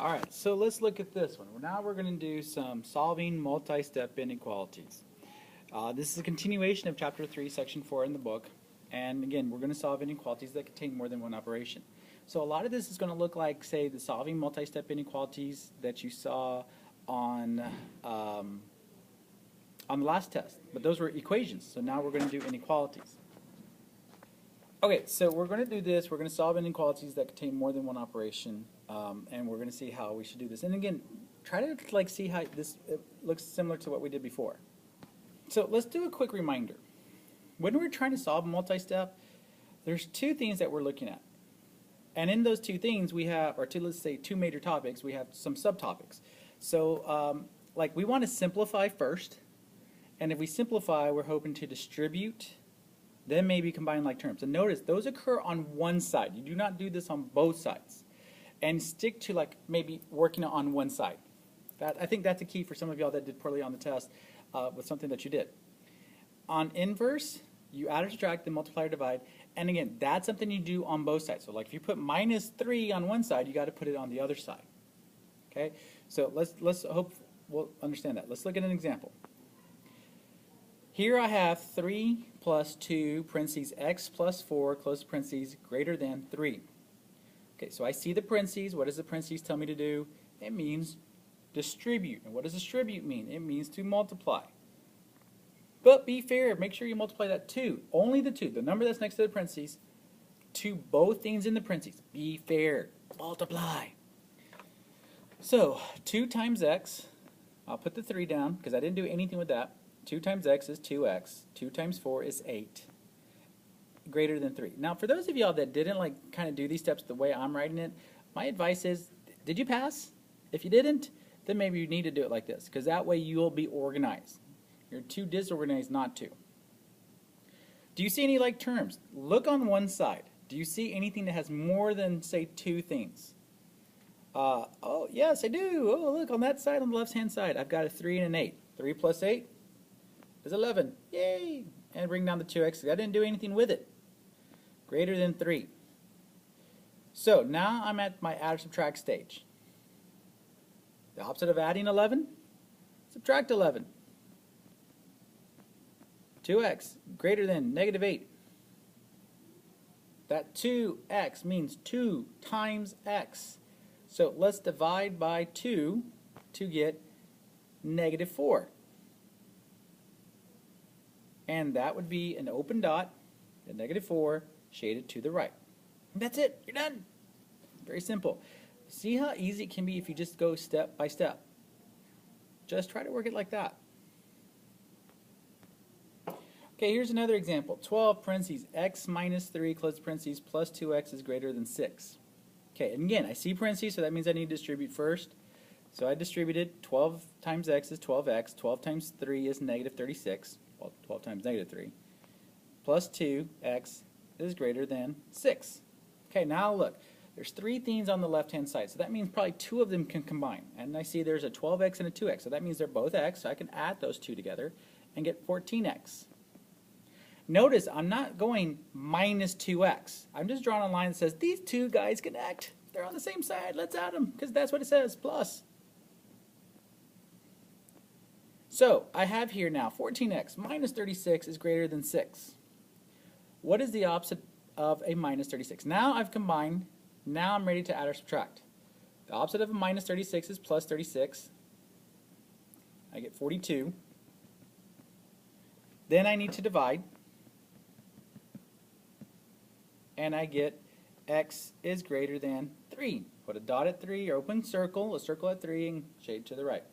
All right, so let's look at this one. Now we're going to do some solving multi-step inequalities. This is a continuation of Chapter 3, Section 4 in the book. And again, we're going to solve inequalities that contain more than one operation. So a lot of this is going to look like, say, the solving multi-step inequalities that you saw on the last test. But those were equations, so now we're going to do inequalities. Okay, so we're going to do this. We're going to solve inequalities that contain more than one operation, and we're going to see how we should do this. And again, try to see how this looks similar to what we did before. So let's do a quick reminder. When we're trying to solve a multi-step, there's two things that we're looking at. And in those two things we have, or let's say two major topics, we have some subtopics. So like we want to simplify first, and if we simplify, we're hoping to distribute, then maybe combine like terms. And notice, those occur on one side. You do not do this on both sides. And stick to like maybe working on one side. I think that's a key for some of y'all that did poorly on the test with something that you did. On inverse, you add or subtract, then multiply or divide. And again, that's something you do on both sides. So like if you put -3 on one side, you got to put it on the other side. Okay? So let's hope we'll understand that. Let's look at an example. Here I have 3 plus 2, parentheses, x plus 4, close parentheses, greater than 3. Okay, so I see the parentheses. What does the parentheses tell me to do? It means distribute. And what does distribute mean? It means to multiply. But be fair, make sure you multiply that 2, only the 2, the number that's next to the parentheses, to both things in the parentheses. Be fair, multiply. So 2 times x, I'll put the 3 down because I didn't do anything with that. 2 times x is 2x, 2 times 4 is 8, greater than 3. Now for those of y'all that didn't like kind of do these steps the way I'm writing it, my advice is, did you pass? If you didn't, then maybe you need to do it like this, because that way you'll be organized. You're too disorganized not to. Do you see any like terms? Look on one side. Do you see anything that has more than, say, 2 things? Oh, yes, I do. Oh, look, on that side, on the left-hand side, I've got a 3 and an 8. 3 plus 8 is 11. Yay! And bring down the 2x. I didn't do anything with it. Greater than 3. So now I'm at my add or subtract stage. The opposite of adding 11? Subtract 11. 2x greater than -8. That 2x means 2 times x. So let's divide by 2 to get -4. And that would be an open dot, the -4, shaded to the right. And that's it. You're done. Very simple. See how easy it can be if you just go step by step. Just try to work it like that. Okay, here's another example. 12 parentheses, x minus 3, close parentheses, plus 2x is greater than 6. Okay, and again, I see parentheses, so that means I need to distribute first. So I distributed 12 times x is 12x, 12 times 3 is -36, well, 12 times -3, plus 2x is greater than 6. Okay, now look, there's 3 things on the left-hand side, so that means probably 2 of them can combine. And I see there's a 12x and a 2x, so that means they're both x, so I can add those 2 together and get 14x. Notice I'm not going -2x. I'm just drawing a line that says these 2 guys connect. They're on the same side. Let's add them because that's what it says, plus. So I have here now 14x minus 36 is greater than 6. What is the opposite of a minus 36? Now I've combined. Now I'm ready to add or subtract. The opposite of a minus 36 is plus 36. I get 42. Then I need to divide. And I get x is greater than 3. Put a dot at 3, or open circle, a circle at 3, and shade to the right.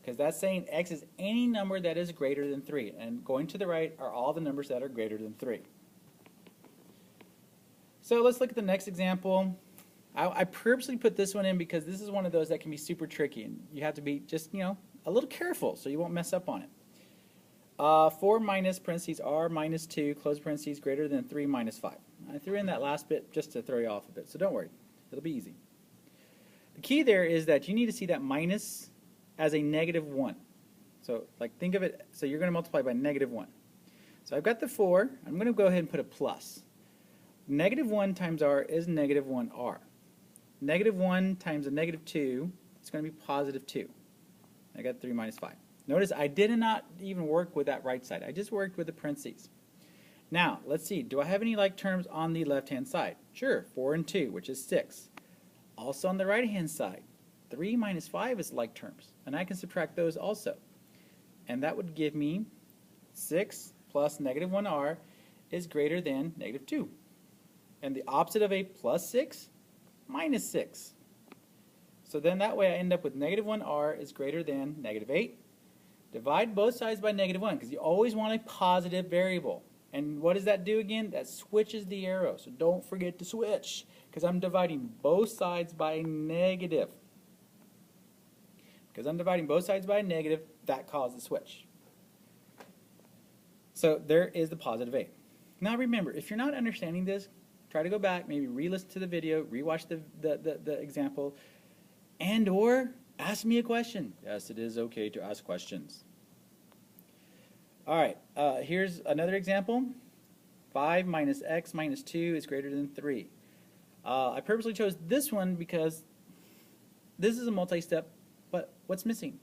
Because that's saying x is any number that is greater than 3. And going to the right are all the numbers that are greater than 3. So let's look at the next example. I purposely put this one in because this is one of those that can be super tricky. And you have to be just, a little careful so you won't mess up on it. 4 minus parentheses r minus 2, close parentheses, greater than 3 minus 5. I threw in that last bit just to throw you off a bit, so don't worry. It'll be easy. The key there is that you need to see that minus as a -1. So like think of it, so you're going to multiply by -1. So I've got the 4. I'm going to go ahead and put a plus. -1 times r is -1r. negative 1 times a negative 2, it's going to be positive 2. I got 3 minus 5. Notice I did not even work with that right side. I just worked with the parentheses. Now, let's see. Do I have any like terms on the left-hand side? Sure, 4 and 2, which is 6. Also on the right-hand side, 3 minus 5 is like terms, and I can subtract those also. And that would give me 6 plus negative 1r is greater than negative 2. And the opposite of a plus 6, minus 6. So then that way I end up with negative 1r is greater than negative 8. Divide both sides by negative 1, because you always want a positive variable. And what does that do again? That switches the arrow. So don't forget to switch, because I'm dividing both sides by negative. Because I'm dividing both sides by a negative, that caused the switch. So there is the positive 8. Now remember, if you're not understanding this, try to go back, maybe re-listen to the video, re-watch the example, and or ask me a question. Yes, it is okay to ask questions. All right, here's another example. 5 minus x minus 2 is greater than 3. I purposely chose this one because this is a multi-step, but what's missing?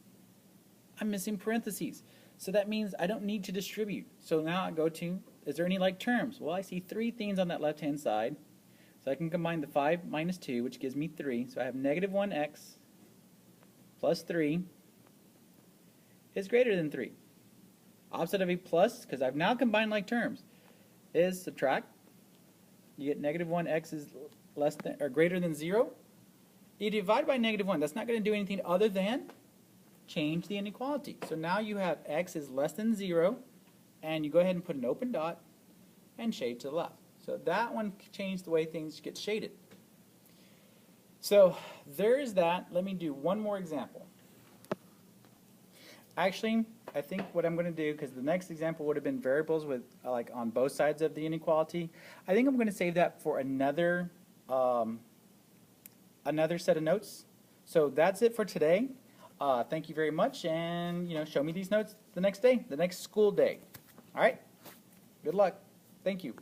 I'm missing parentheses. So that means I don't need to distribute. So now I go to, is there any like terms? Well, I see 3 things on that left-hand side. So I can combine the 5 minus 2, which gives me 3. So I have negative 1x plus 3 is greater than 3. Opposite of a plus, because I've now combined like terms, is subtract. You get negative 1x is less than or greater than 0. You divide by negative 1. That's not going to do anything other than change the inequality. So now you have x is less than 0, and you go ahead and put an open dot and shade to the left. So that one changed the way things get shaded. So there's that. Let me do one more example. Actually, I think what I'm going to do, because the next example would have been variables with like on both sides of the inequality, I think I'm going to save that for another set of notes. So that's it for today. Thank you very much, and show me these notes the next day, the next school day. All right. Good luck. Thank you.